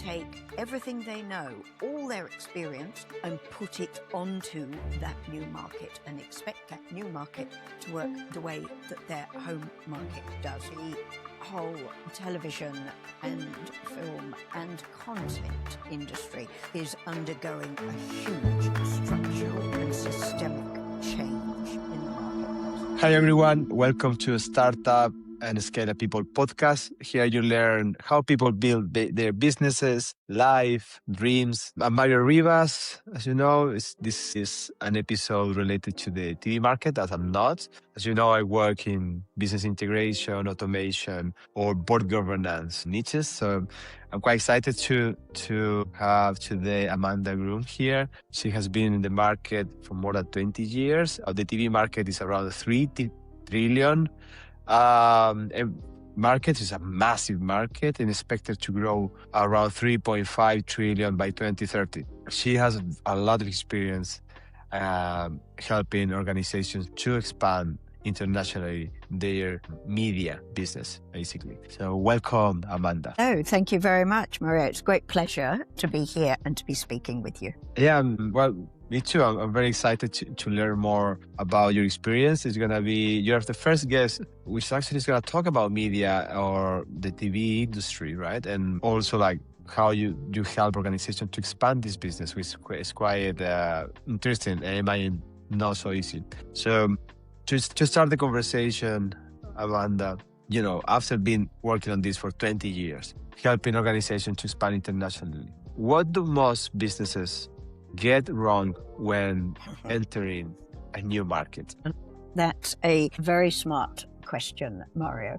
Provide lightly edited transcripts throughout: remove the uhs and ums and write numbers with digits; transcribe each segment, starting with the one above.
take everything they know, all their experience, and put it onto that new market and expect that new market to work the way that their home market does. The whole television and film and content industry is undergoing a huge structural and systemic change in the marketplace. Hi everyone, welcome to Startup and Scale-up People podcast. Here you learn how people build their businesses, life, dreams. I'm Mario Rivas. As you know, this is an episode related to the TV market, as I'm not. As you know, I work in business integration, automation, or board governance niches. So I'm quite excited to have today Amanda Groom here. She has been in the market for more than 20 years. The TV market is around 3 trillion. Market is a massive market and expected to grow around 3.5 trillion by 2030. She has a lot of experience helping organizations to expand internationally their media business, basically. So welcome, Amanda. Oh, thank you very much, Maria. It's a great pleasure to be here and to be speaking with you. Yeah, well, me too. I'm very excited to learn more about your experience. You're the first guest, which actually is going to talk about media or the TV industry, right? And also like how you help organizations to expand this business, which is quite interesting and it might not so easy. So to start the conversation, Amanda, after being working on this for 20 years, helping organizations to expand internationally, what do most businesses get wrong when entering a new market? That's a very smart question, Mario.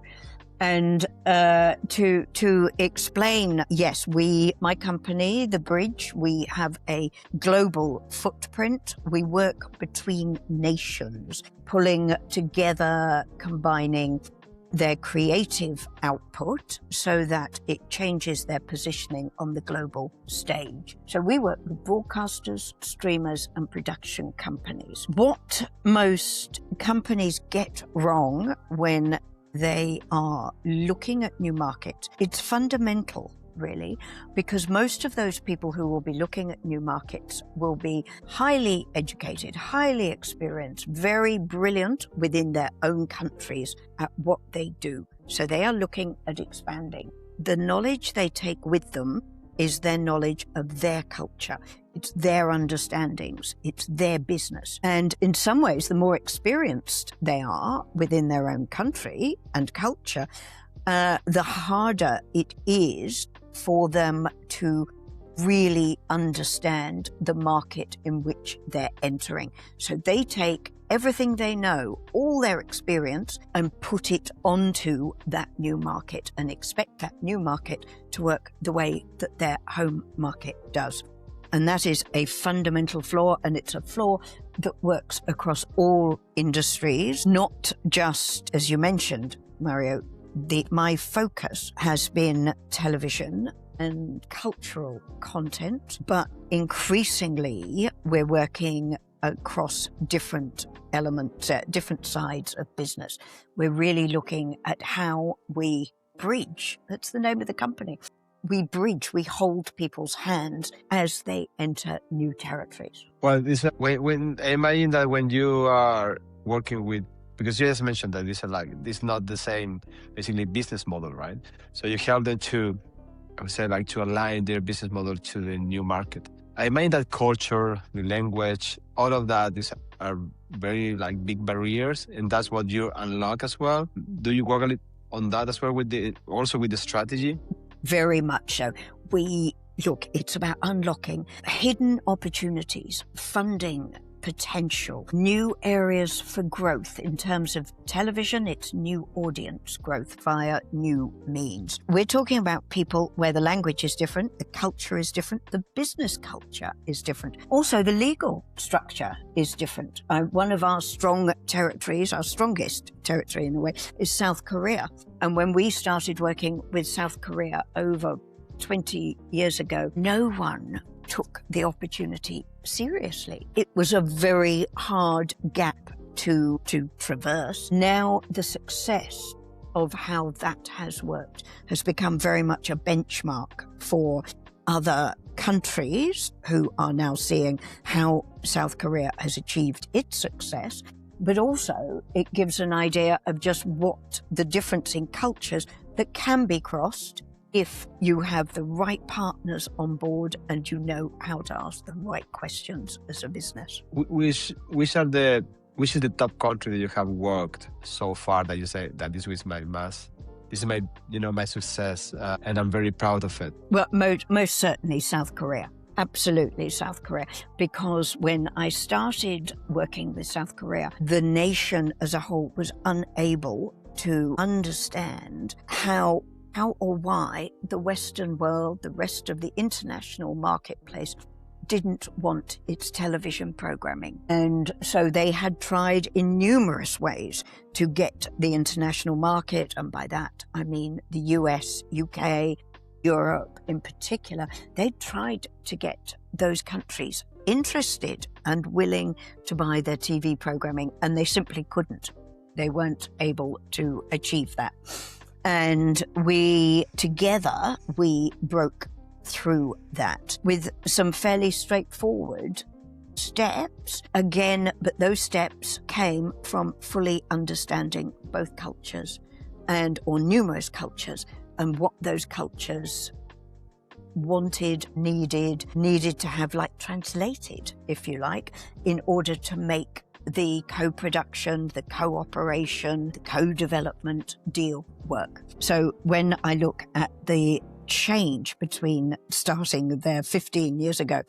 And to explain, yes, my company, The Bridge, we have a global footprint. We work between nations, pulling together, combining their creative output so that it changes their positioning on the global stage. So we work with broadcasters, streamers, and production companies. What most companies get wrong when they are looking at new markets, it's fundamental, really, because most of those people who will be looking at new markets will be highly educated, highly experienced, very brilliant within their own countries at what they do. So they are looking at expanding. The knowledge they take with them is their knowledge of their culture. It's their understandings. It's their business. And in some ways, the more experienced they are within their own country and culture, the harder it is for them to really understand the market in which they're entering. So they take everything they know, all their experience, and put it onto that new market and expect that new market to work the way that their home market does. And that is a fundamental flaw, and it's a flaw that works across all industries, not just, as you mentioned, Mario. My focus has been television and cultural content, but increasingly we're working across different elements, different sides of business. We're really looking at how we bridge. That's the name of the company. We bridge, we hold people's hands as they enter new territories. Well, when I imagine that when you are working with, because you just mentioned that this is not the same, basically, business model, right? So you help them to, I would say, to align their business model to the new market. I imagine that culture, the language, all of that are very big barriers, and that's what you unlock as well. Do you work on that as well with the strategy? Very much so. It's about unlocking hidden opportunities, funding potential, new areas for growth. In terms of television, it's new audience growth via new means. We're talking about people where the language is different, the culture is different, the business culture is different. Also, the legal structure is different. One of our strong territories, our strongest territory in a way, is South Korea. And when we started working with South Korea over 20 years ago, no one took the opportunity seriously. It was a very hard gap to traverse. Now the success of how that has worked has become very much a benchmark for other countries who are now seeing how South Korea has achieved its success, but also it gives an idea of just what the difference in cultures that can be crossed if you have the right partners on board and you know how to ask the right questions as a business. Which is the top country that you have worked so far that you say that this is my success, and I'm very proud of it? Well, most certainly South Korea. Absolutely South Korea. Because when I started working with South Korea, the nation as a whole was unable to understand how or why the Western world, the rest of the international marketplace, didn't want its television programming. And so they had tried in numerous ways to get the international market, and by that I mean the US, UK, Europe in particular. They tried to get those countries interested and willing to buy their TV programming, and they simply couldn't. They weren't able to achieve that. And we broke through that with some fairly straightforward steps again, but those steps came from fully understanding both cultures or numerous cultures, and what those cultures wanted, needed to have translated, if you like, in order to make the co-production, the cooperation, the co-development deal work. So when I look at the change between starting there 15 years ago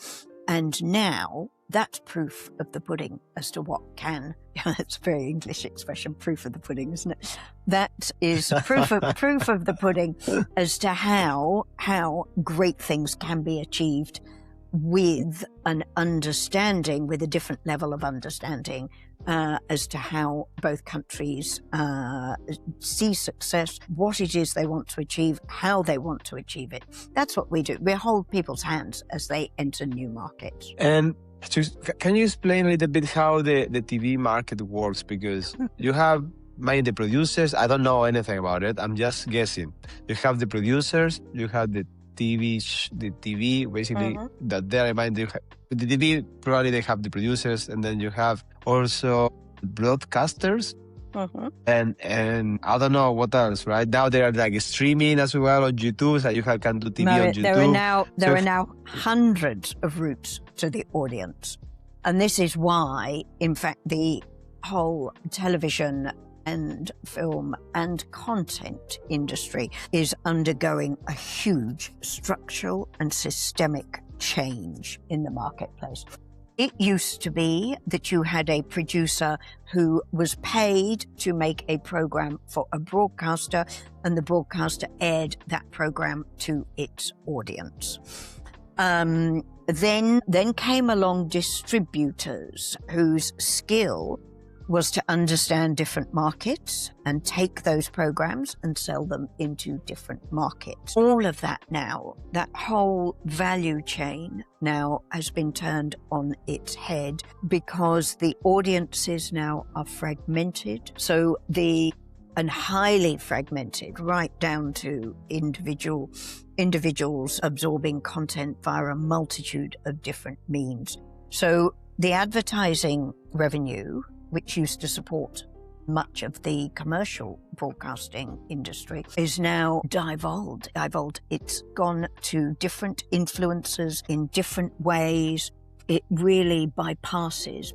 and now, that's proof of the pudding as to what can. That's a very English expression, proof of the pudding, isn't it? That is proof of the pudding as to how great things can be achieved with an understanding, with a different level of understanding as to how both countries see success, what it is they want to achieve, how they want to achieve it. That's what we do. We hold people's hands as they enter new markets. And can you explain a little bit how the TV market works? Because you have the producers. I don't know anything about it. I'm just guessing. You have the producers, you have the TV basically that they're in mind. The TV, probably they have the producers, and then you have also broadcasters, and I don't know what else. Right now they are streaming as well on YouTube, so you can do TV on YouTube. There are now hundreds of routes to the audience, and this is why, in fact, the whole television and film and content industry is undergoing a huge structural and systemic change in the marketplace. It used to be that you had a producer who was paid to make a program for a broadcaster, and the broadcaster aired that program to its audience. Then came along distributors whose skill was to understand different markets and take those programs and sell them into different markets. All of that now, that whole value chain now has been turned on its head because the audiences now are fragmented. So and highly fragmented, right down to individuals absorbing content via a multitude of different means. So the advertising revenue, which used to support much of the commercial broadcasting industry, is now divulged. It's gone to different influencers in different ways. It really bypasses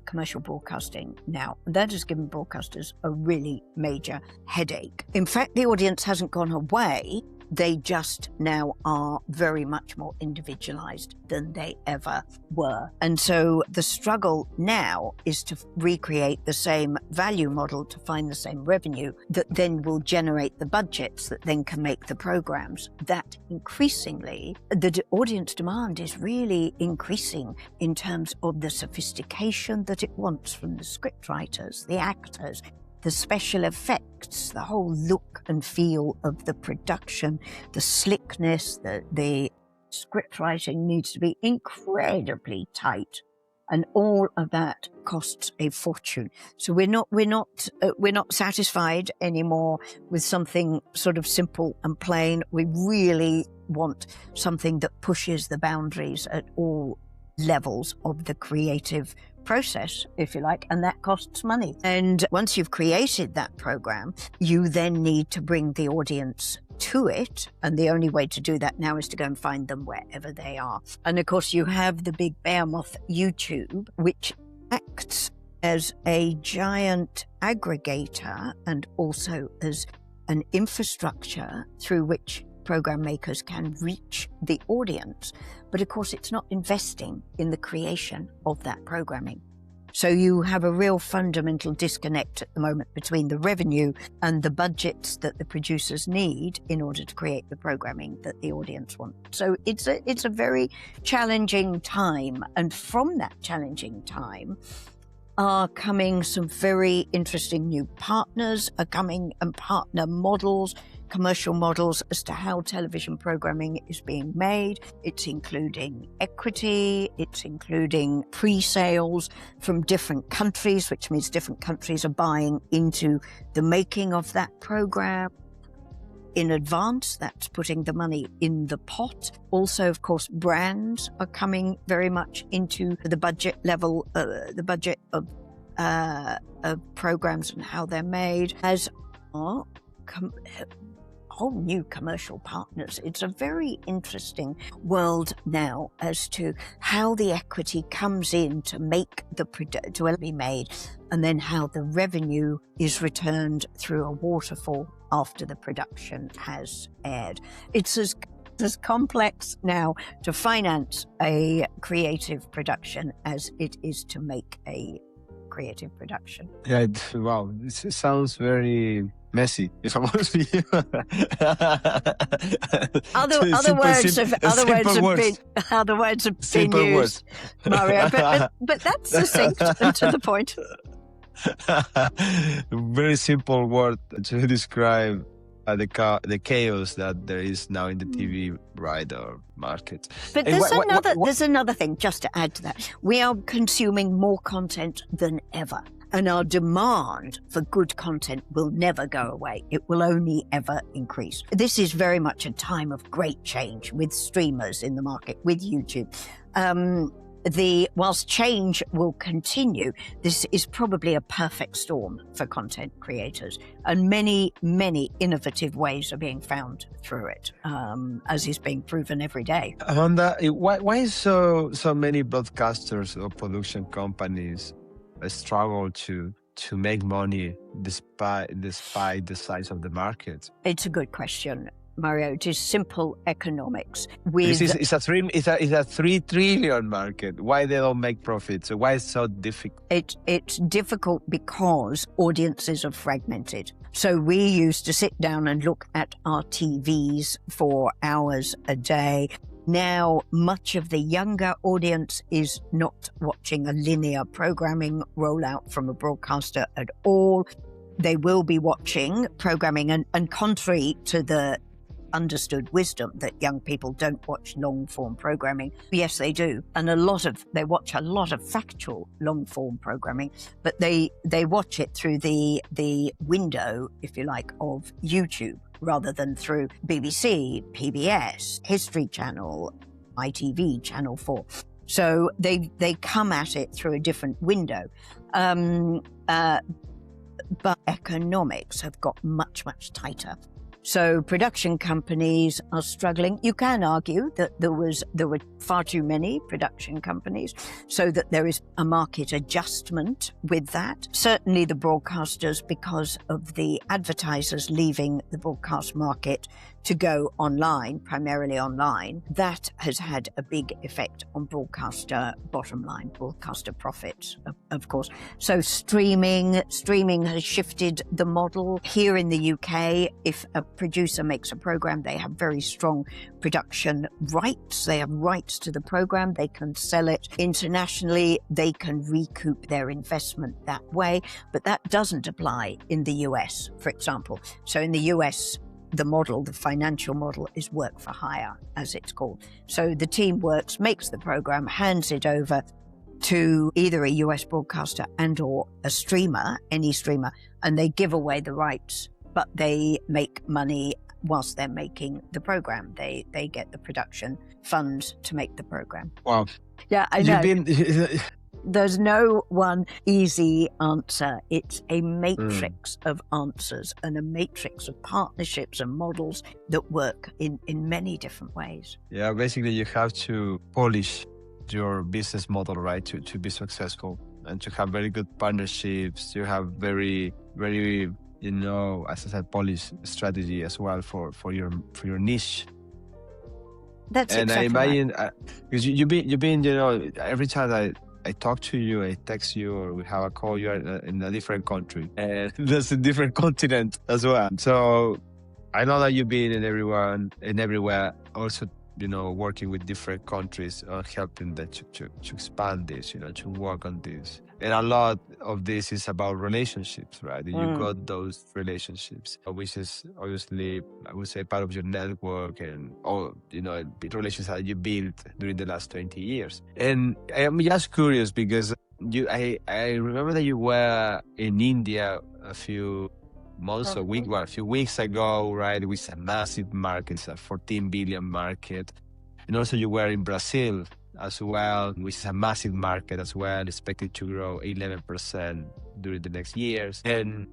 commercial broadcasting now. That has given broadcasters a really major headache. In fact, the audience hasn't gone away. They just now are very much more individualized than they ever were. And so the struggle now is to recreate the same value model to find the same revenue that then will generate the budgets that then can make the programs. That increasingly, the audience demand is really increasing in terms of the sophistication that it wants from the scriptwriters, the actors, the special effects, the whole look and feel of the production, the slickness, the script writing needs to be incredibly tight and all of that costs a fortune. So we're not satisfied anymore with something sort of simple and plain. We really want something that pushes the boundaries at all levels of the creative process, if you like, and that costs money. And once you've created that program, you then need to bring the audience to it, and the only way to do that now is to go and find them wherever they are. And of course you have the big behemoth YouTube, which acts as a giant aggregator and also as an infrastructure through which program makers can reach the audience. But of course, it's not investing in the creation of that programming. So you have a real fundamental disconnect at the moment between the revenue and the budgets that the producers need in order to create the programming that the audience wants. So it's a very challenging time. And from that challenging time are coming some very interesting new partners, are coming and partner models, commercial models as to how television programming is being made. It's including equity, it's including pre-sales from different countries, which means different countries are buying into the making of that program in advance. That's putting the money in the pot. Also, of course, brands are coming very much into the budget level, the budget of programs and how they're made, as are whole new commercial partners. It's a very interesting world now as to how the equity comes in to make to be made, and then how the revenue is returned through a waterfall after the production has aired. It's as complex now to finance a creative production as it is to make a creative production. Yeah, wow, this sounds very messy, if I'm honest with you. Other words have been used, Mario, but that's succinct and to the point. Very simple word to describe the chaos that there is now in the TV or market. But there's another thing, just to add to that. We are consuming more content than ever, and our demand for good content will never go away. It will only ever increase. This is very much a time of great change with streamers in the market, with YouTube. Whilst change will continue, this is probably a perfect storm for content creators, and many, many innovative ways are being found through it, as is being proven every day. Amanda, why so many broadcasters or production companies struggle to make money despite the size of the market? It's a good question, Mario. It is simple economics. It's a 3 trillion market. Why they don't make profits? So why it's so difficult? It's difficult because audiences are fragmented. So we used to sit down and look at our TVs for hours a day. Now, much of the younger audience is not watching a linear programming rollout from a broadcaster at all. They will be watching programming, and contrary to the understood wisdom that young people don't watch long-form programming. Yes, they do. And they watch a lot of factual long-form programming, but they watch it through the window, if you like, of YouTube, rather than through BBC, PBS, History Channel, ITV, Channel 4. So they come at it through a different window. But economics have got much, much tighter. So production companies are struggling. You can argue that there were far too many production companies, so that there is a market adjustment with that. Certainly the broadcasters, because of the advertisers leaving the broadcast market to go online, primarily online, that has had a big effect on broadcaster bottom line, broadcaster profits, of course. So streaming has shifted the model. Here in the UK, if a producer makes a program, they have very strong production rights. They have rights to the program. They can sell it internationally. They can recoup their investment that way. But that doesn't apply in the US, for example. So in the US, the financial model is work for hire, as it's called. So the team makes the program, hands it over to either a US broadcaster and or a streamer, any streamer, and they give away the rights, but they make money whilst they're making the program. They get the production funds to make the program. Wow. Yeah, I know. There's no one easy answer. It's a matrix of answers and a matrix of partnerships and models that work in many different ways. Yeah, basically you have to polish your business model, right, to be successful, and to have very good partnerships, to have very, very, as I said, polished strategy as well for your niche. That's and exactly I imagine, right. because you've been, every time I talk to you, I text you, or we have a call, you're in a different country, and that's a different continent as well. So I know that you've been everywhere, also, working with different countries, helping them to expand this, to work on this. And a lot of this is about relationships, right? You got those relationships, which is obviously, I would say, part of your network and all, relationships that you built during the last 20 years. And I'm just curious because I remember that you were in India a few months, a few weeks ago, right? It was a massive market, it's a 14 billion market. And also you were in Brazil as well, which is a massive market as well, expected to grow 11% during the next years. And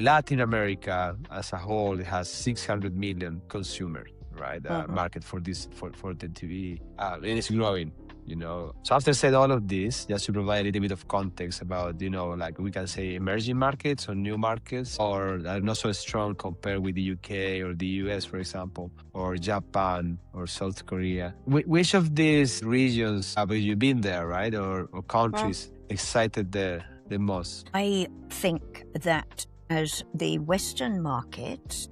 Latin America as a whole, it has 600 million consumers, right? Market for the TV, and it's growing. So after said all of this, just to provide a little bit of context about, like we can say emerging markets or new markets, or are not so strong compared with the UK or the US, for example, or Japan or South Korea. Which of these regions have you been there, right? Or countries excited the most? I think that as the Western market,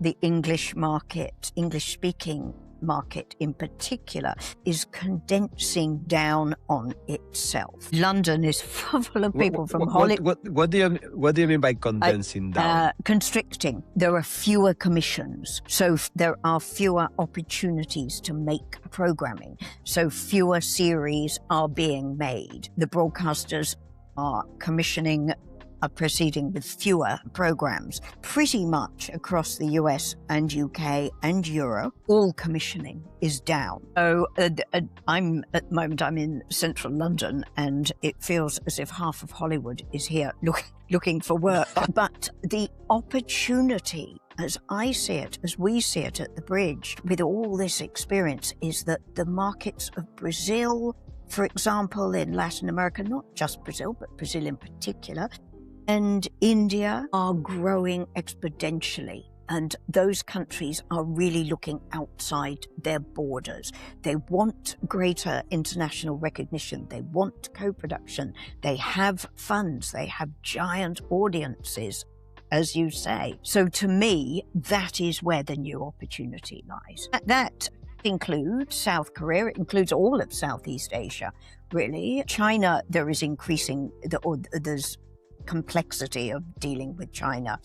the English market, English-speaking market in particular, is condensing down on itself. London is full of people from Hollywood. What do you mean by condensing down? Constricting. There are fewer commissions, so there are fewer opportunities to make programming. So fewer series are being made. The broadcasters are proceeding with fewer programs. Pretty much across the US and UK and Europe, all commissioning is down. So at the moment, I'm in central London, and it feels as if half of Hollywood is here looking for work. But the opportunity, as I see it, as we see it at the Bridge, with all this experience, is that the markets of Brazil, for example, in Latin America, not just Brazil, but Brazil in particular, and India are growing exponentially. And those countries are really looking outside their borders. They want greater international recognition. They want co-production. They have funds. They have giant audiences, as you say. So to me, that is where the new opportunity lies. That includes South Korea. It includes all of Southeast Asia, really. China, there is there's complexity of dealing with China.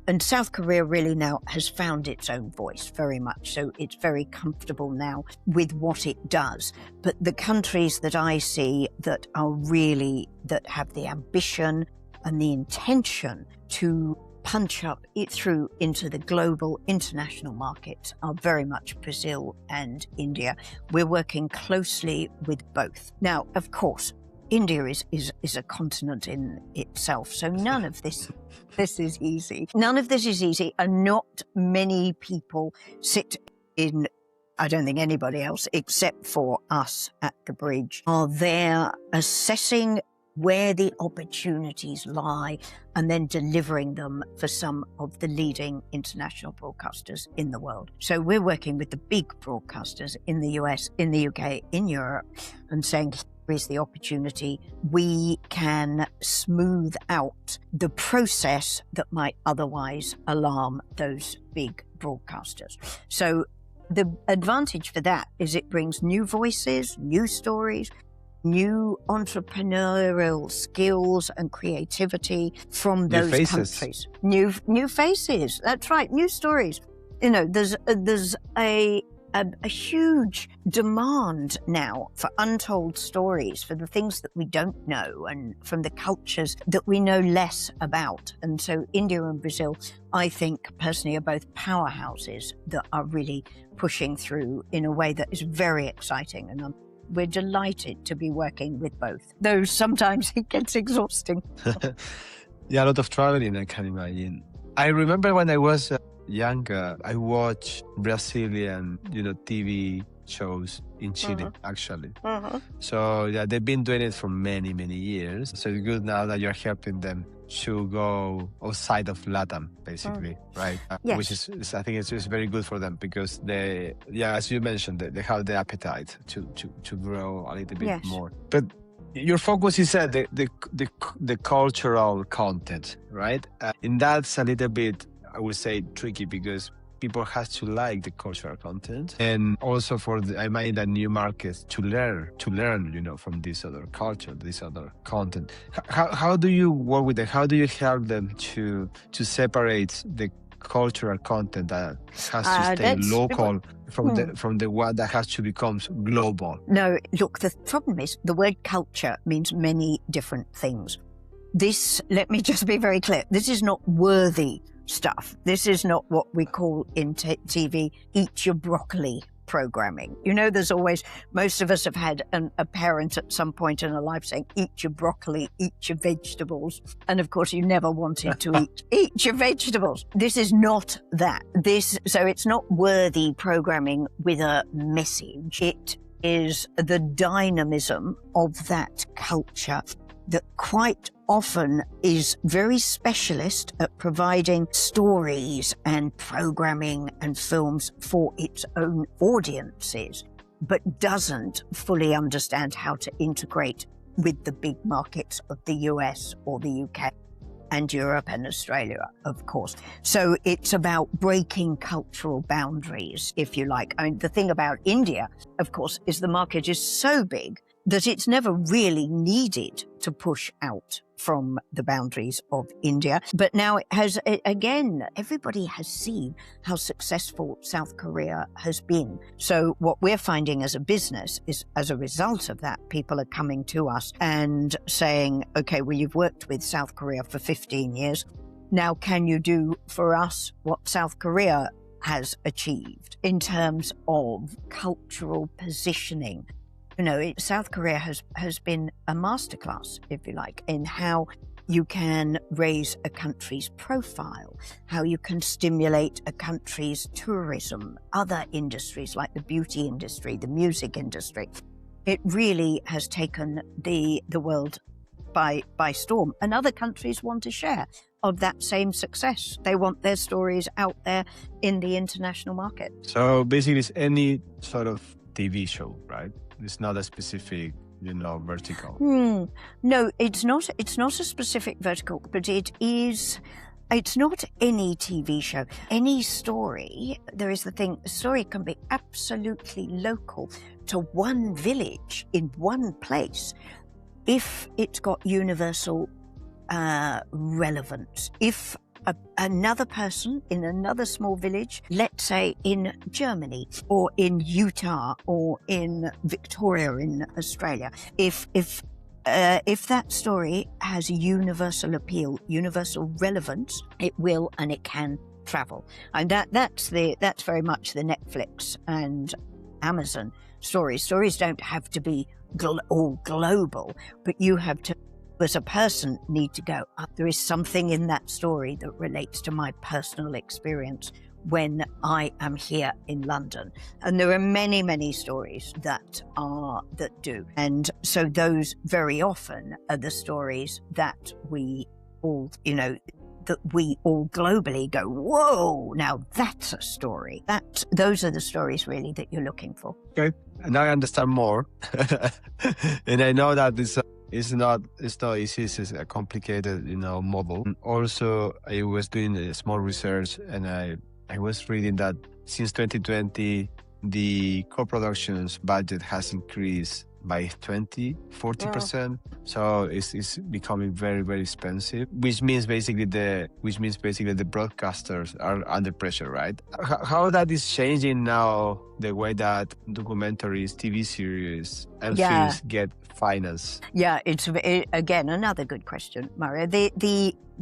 And South Korea really now has found its own voice very much. So it's very comfortable now with what it does. But the countries that I see that have the ambition and the intention to punch up it through into the global international markets are very much Brazil and India. We're working closely with both. Now, of course, India is a continent in itself, so none of this is easy. None of this is easy, and not many people sit in, I don't think anybody else except for us at the Bridge, are there assessing where the opportunities lie and then delivering them for some of the leading international broadcasters in the world. So we're working with the big broadcasters in the US, in the UK, in Europe, and saying, here is the opportunity. We can smooth out the process that might otherwise alarm those big broadcasters. So the advantage for that is it brings new voices, new stories, new entrepreneurial skills and creativity from those countries. New faces. That's right. New stories. There's a a huge demand now for untold stories, for the things that we don't know and from the cultures that we know less about. And so India and Brazil, I think personally, are both powerhouses that are really pushing through in a way that is very exciting. And we're delighted to be working with both, though sometimes it gets exhausting. Yeah, a lot of traveling, I can imagine. I remember when I was younger, I watched Brazilian, TV shows in Chile, actually. So yeah, they've been doing it for many, many years. So it's good now that you're helping them to go outside of LATAM, basically, right? Yes. Which is, I think it's very good for them because as you mentioned, they have the appetite to grow a little bit more. But your focus is the cultural content, right? And that's a little bit, I would say, tricky because people have to like the cultural content, and also I imagine that new markets to learn, from this other culture, this other content. How do you work with them? How do you help them to separate the cultural content that has to stay local from the one that has to become global? No, look, the problem is the word culture means many different things. Let me just be very clear, this is not worthy stuff. This is not what we call in TV, eat your broccoli programming. There's always, most of us have had a parent at some point in our life saying, eat your broccoli, eat your vegetables. And of course, you never wanted to eat your vegetables. This is not that. So it's not worthy programming with a message. It is the dynamism of that culture that quite often is very specialist at providing stories and programming and films for its own audiences, but doesn't fully understand how to integrate with the big markets of the US or the UK and Europe and Australia, of course. So it's about breaking cultural boundaries, if you like. I mean, the thing about India, of course, is the market is so big that it's never really needed to push out from the boundaries of India. But now it has, again, everybody has seen how successful South Korea has been. So what we're finding as a business is, as a result of that, people are coming to us and saying, okay, well, you've worked with South Korea for 15 years. Now, can you do for us what South Korea has achieved in terms of cultural positioning? South Korea has been a masterclass, if you like, in how you can raise a country's profile, how you can stimulate a country's tourism, other industries like the beauty industry, the music industry. It really has taken the world by storm. And other countries want a share of that same success. They want their stories out there in the international market. So basically it's any sort of TV show, right? It's not a specific, vertical. No, it's not. It's not a specific vertical, but it is. It's not any TV show. Any story. There is the thing. The story can be absolutely local to one village in one place, if it's got universal relevance. If another person in another small village, let's say in Germany or in Utah or in Victoria in Australia, if that story has universal appeal, universal relevance, it will and it can travel. And that's very much the Netflix and Amazon stories. Stories don't have to be all global, but you have to, as a person, need to go, there is something in that story that relates to my personal experience when I am here in London. And there are many, many stories that do. And so those very often are the stories that we all, globally go, whoa, now that's a story. Those are the stories really that you're looking for. Okay, and I understand more. And I know that it's not easy. It's a complicated, model. Also, I was doing a small research, and I was reading that since 2020, the co-productions budget has increased by 20, 40%. So it's becoming very, very expensive, which means basically the broadcasters are under pressure, right? How that is changing now, the way that documentaries, TV series, and films get finance. Yeah, it's again another good question, Mario.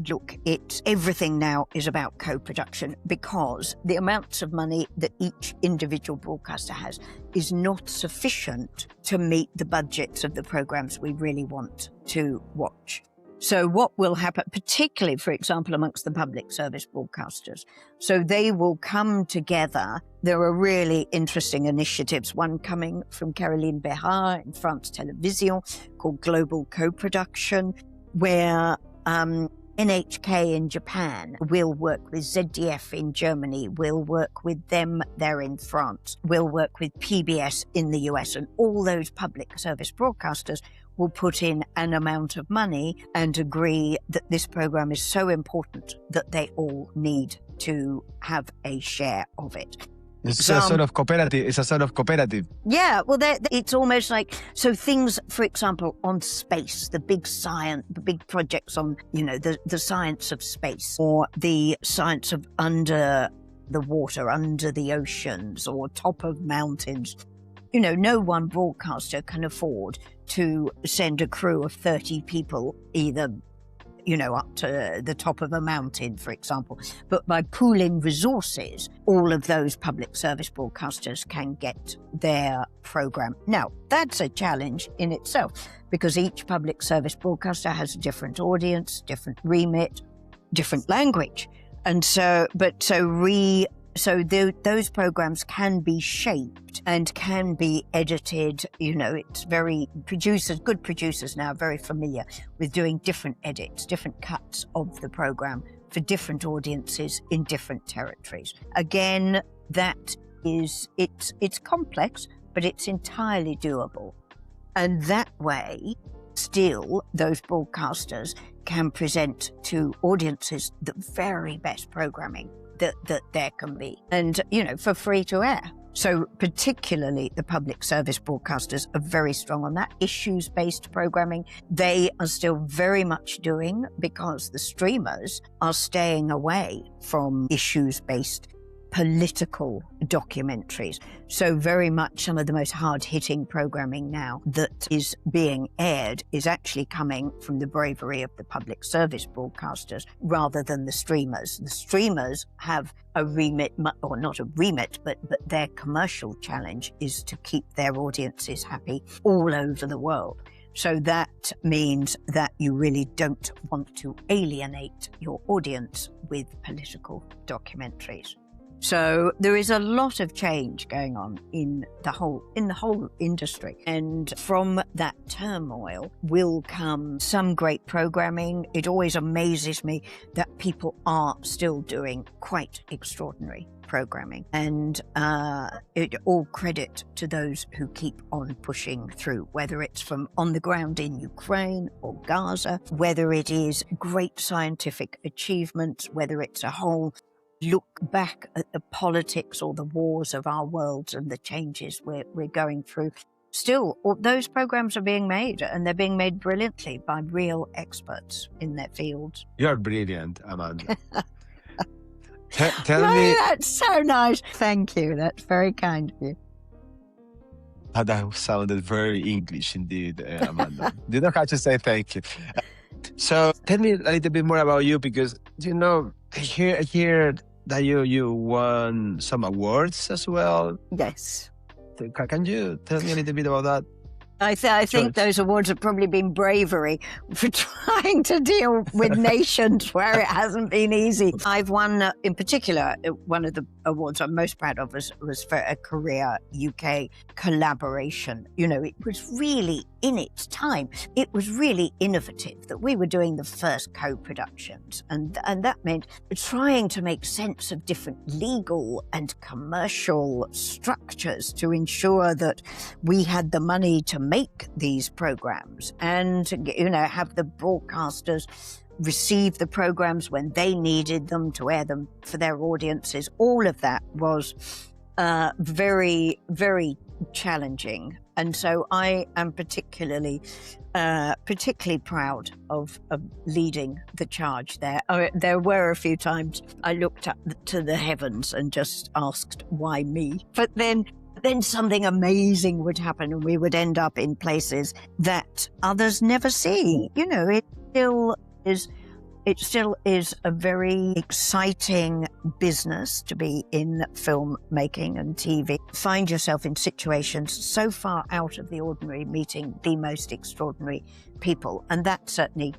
Look, everything now is about co-production, because the amounts of money that each individual broadcaster has is not sufficient to meet the budgets of the programs we really want to watch. So what will happen, particularly, for example, amongst the public service broadcasters, so they will come together. There are really interesting initiatives, one coming from Caroline Béhat in France Télévisions called Global Co-Production, where NHK in Japan will work with ZDF in Germany, will work with them there in France, will work with PBS in the US, and all those public service broadcasters will put in an amount of money and agree that this program is so important that they all need to have a share of it. It's a sort of cooperative. Yeah, well, it's almost like, so things, for example, on space, the big projects on, the science of space, or the science of under the water, under the oceans, or top of mountains. No one broadcaster can afford to send a crew of 30 people either up to the top of a mountain, for example. But by pooling resources, all of those public service broadcasters can get their program. Now, that's a challenge in itself, because each public service broadcaster has a different audience, different remit, different language. And those programs can be shaped and can be edited. It's good producers now are very familiar with doing different edits, different cuts of the program for different audiences in different territories. Again, it's complex, but it's entirely doable. And that way, still, those broadcasters can present to audiences the very best programming that there can be, and for free to air. So particularly the public service broadcasters are very strong on that. Issues-based programming, they are still very much doing, because the streamers are staying away from issues-based political documentaries. So very much some of the most hard-hitting programming now that is being aired is actually coming from the bravery of the public service broadcasters rather than the streamers. The streamers have a remit, or not a remit, but their commercial challenge is to keep their audiences happy all over the world. So that means that you really don't want to alienate your audience with political documentaries. So there is a lot of change going on in the whole industry. And from that turmoil will come some great programming. It always amazes me that people are still doing quite extraordinary programming. And all credit to those who keep on pushing through, whether it's from on the ground in Ukraine or Gaza, whether it is great scientific achievements, whether it's a whole look back at the politics or the wars of our worlds and the changes we're going through. Still, those programs are being made, and they're being made brilliantly by real experts in their fields. You're brilliant, Amanda. Tell me... That's so nice. Thank you. That's very kind of you. That sounded very English indeed, Amanda. You don't have to say thank you. So tell me a little bit more about you, because, I hear that you won some awards as well. Yes. Can you tell me a little bit about that? I think those awards have probably been bravery for trying to deal with nations where it hasn't been easy. I've won, in particular, one of the awards I'm most proud of was for a Korea UK collaboration. It was really, in its time, it was really innovative that we were doing the first co-productions. And that meant trying to make sense of different legal and commercial structures to ensure that we had the money to make these programs and, have the broadcasters receive the programs when they needed them to air them for their audiences. All of that was very, very challenging. And so I am particularly proud of leading the charge there. There were a few times I looked up to the heavens and just asked, why me? But then something amazing would happen and we would end up in places that others never see. You know, it still is a very exciting business to be in filmmaking and TV. Find yourself in situations so far out of the ordinary, meeting the most extraordinary people. And that certainly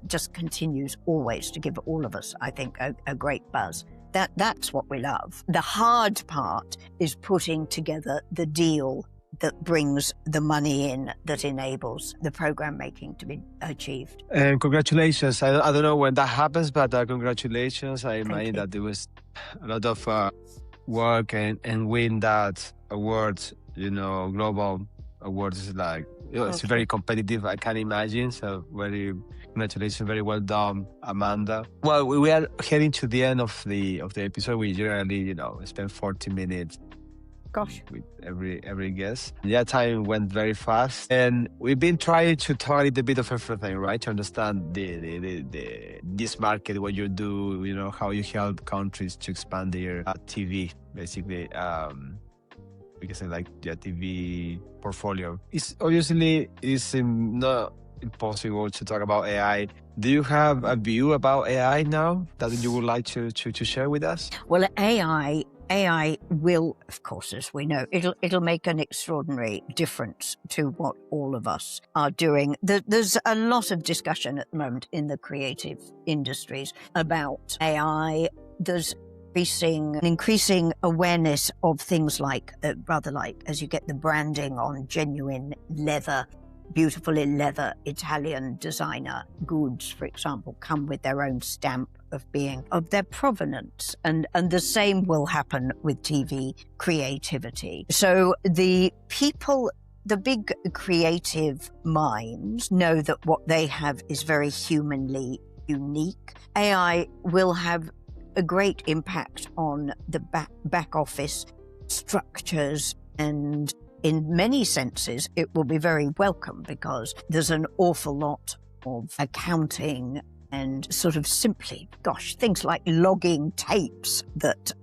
just continues always to give all of us, I think, a great buzz. That's what we love. The hard part is putting together the deal that brings the money in, that enables the program making to be achieved. And congratulations. I don't know when that happens, but congratulations. I imagine you. that there was a lot of work and win that award, you know, global awards is like, you know, it's very competitive, I can imagine. So congratulations, very well done, Amanda. Well, we are heading to the end of the episode. We generally, you know, spend 40 minutes with every guest. Yeah, time went very fast, and we've been trying to talk a little bit of everything, right? To understand this market, what you do, you know, how you help countries to expand their TV, basically. We can say like TV portfolio. It's obviously not impossible to talk about AI. Do you have a view about AI now that you would like to share with us? Well, AI will, of course, as we know, it'll make an extraordinary difference to what all of us are doing. There's a lot of discussion at the moment in the creative industries about AI. There's increasing awareness of things like, as you get the branding on genuine leather, beautiful in leather, Italian designer goods, for example, come with their own stamp of their provenance. And the same will happen with TV creativity. So the big creative minds know that what they have is very humanly unique. AI will have a great impact on the back office structures, and in many senses it will be very welcome because there's an awful lot of accounting and sort of simply, things like logging tapes that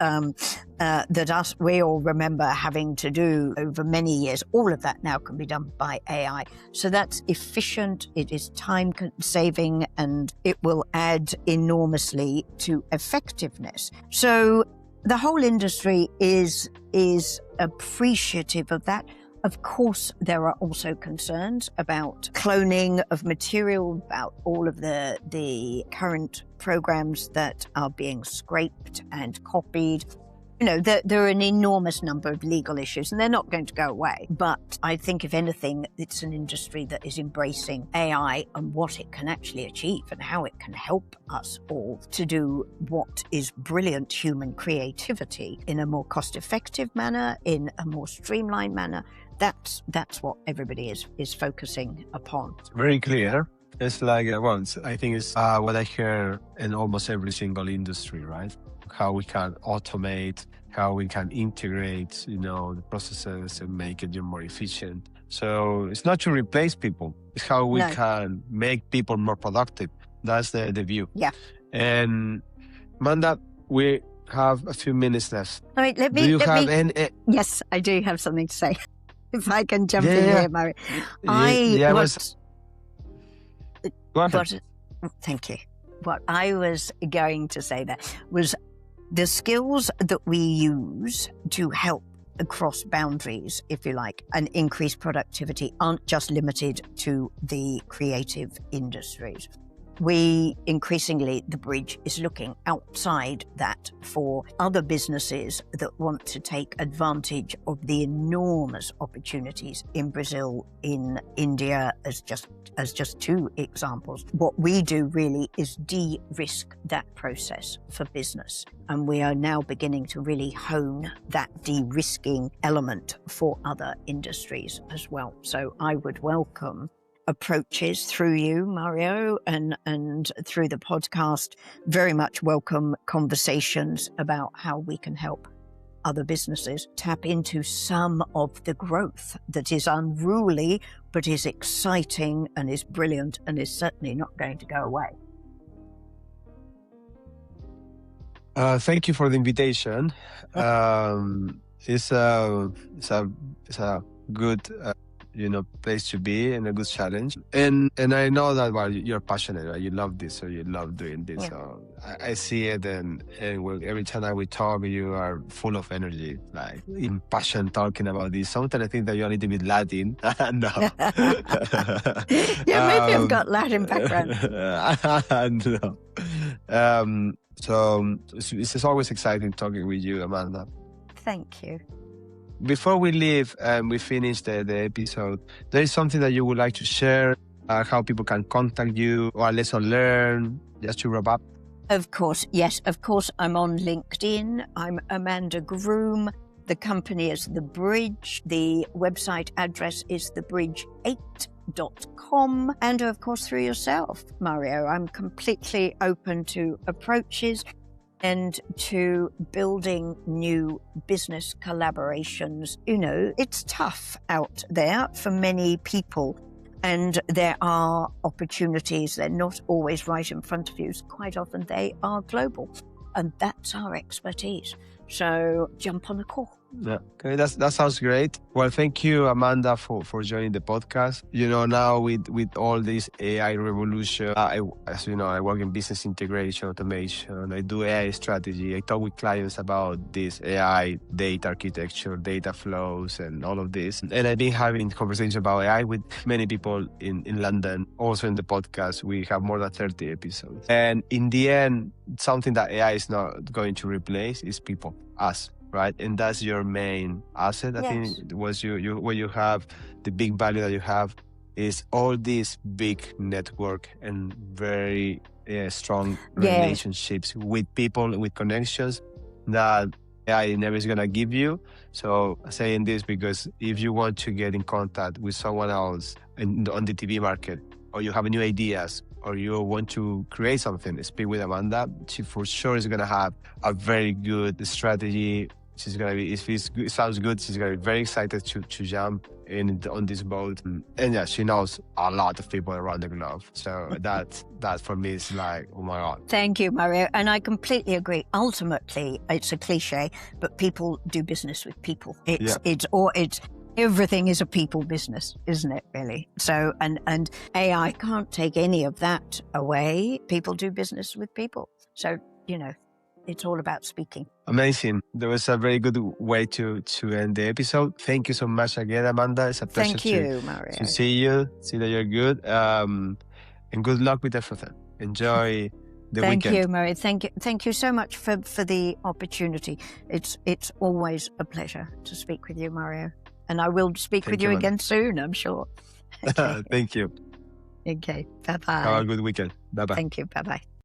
we all remember having to do over many years. All of that now can be done by AI. So that's efficient, it is time saving, and it will add enormously to effectiveness. So the whole industry is appreciative of that. Of course, there are also concerns about cloning of material, about all of the current programs that are being scraped and copied. You know, there are an enormous number of legal issues, and they're not going to go away. But I think, if anything, it's an industry that is embracing AI and what it can actually achieve and how it can help us all to do what is brilliant human creativity in a more cost-effective manner, in a more streamlined manner. That's what everybody is focusing upon. Very clear. It's like, I think it's what I hear in almost every single industry, right? How we can automate, how we can integrate, you know, the processes and make it more efficient. So it's not to replace people. It's how we can make people more productive. That's the view. Yeah. And Amanda, we have a few minutes left. All right, Yes, I do have something to say. If I can jump in here, Mary. Go ahead. Thank you. What I was going to say there was the skills that we use to help across boundaries, if you like, and increase productivity aren't just limited to the creative industries. Increasingly, the bridge is looking outside that for other businesses that want to take advantage of the enormous opportunities in Brazil, in India, as just two examples. What we do really is de-risk that process for business. And we are now beginning to really hone that de-risking element for other industries as well. So I would welcome approaches through you, Mario, and through the podcast. Very much welcome conversations about how we can help other businesses tap into some of the growth that is unruly, but is exciting and is brilliant and is certainly not going to go away. Thank you for the invitation. It's a good place to be and a good challenge. And I know that you're passionate, right? You love this, or you love doing this. Yeah. So I see it, and every time we talk, you are full of energy, like in passion, talking about this. Sometimes I think that you're a little bit Latin. No. Yeah, maybe I've got Latin background. No. So it's always exciting talking with you, Amanda. Thank you. Before we leave and we finish the episode, there is something that you would like to share, how people can contact you, or a lesson learned, just to wrap up? Of course, yes. Of course, I'm on LinkedIn. I'm Amanda Groom. The company is The Bridge. The website address is thebridge8.com. And of course, through yourself, Mario. I'm completely open to approaches and to building new business collaborations. You know, it's tough out there for many people, and there are opportunities. They're not always right in front of you. Quite often they are global, and that's our expertise. So jump on a call. Yeah. Okay, that sounds great. Well, thank you, Amanda, for joining the podcast. You know, now with all this AI revolution, as you know, I work in business integration, automation. I do AI strategy. I talk with clients about this AI data architecture, data flows, and all of this. And I've been having conversations about AI with many people in London. Also in the podcast, we have more than 30 episodes. And in the end, something that AI is not going to replace is people, us. Right, and that's your main asset. I think was what you have, the big value that you have is all this big network and very strong relationships with people, with connections that AI never is gonna give you. So I'm saying this because if you want to get in contact with someone else on the TV market, or you have new ideas, or you want to create something, speak with Amanda. She for sure is going to have a very good strategy. She's going to be, if it sounds good, she's going to be very excited to jump on this boat. And yeah, she knows a lot of people around the globe. So that for me is like, oh my God. Thank you, Mario. And I completely agree. Ultimately, it's a cliche, but people do business with people. Everything is a people business, isn't it, really? So, and AI can't take any of that away. People do business with people. So, you know, it's all about speaking. Amazing. That was a very good way to end the episode. Thank you so much again, Amanda. It's a pleasure Thank you, Mario. to see you, see that you're good. And good luck with everything. Enjoy the weekend. Thank you, Mario. Thank you so much for the opportunity. It's always a pleasure to speak with you, Mario. And I will speak with you again soon, I'm sure. Thank you. Okay, bye-bye. Have a good weekend. Bye-bye. Thank you, bye-bye.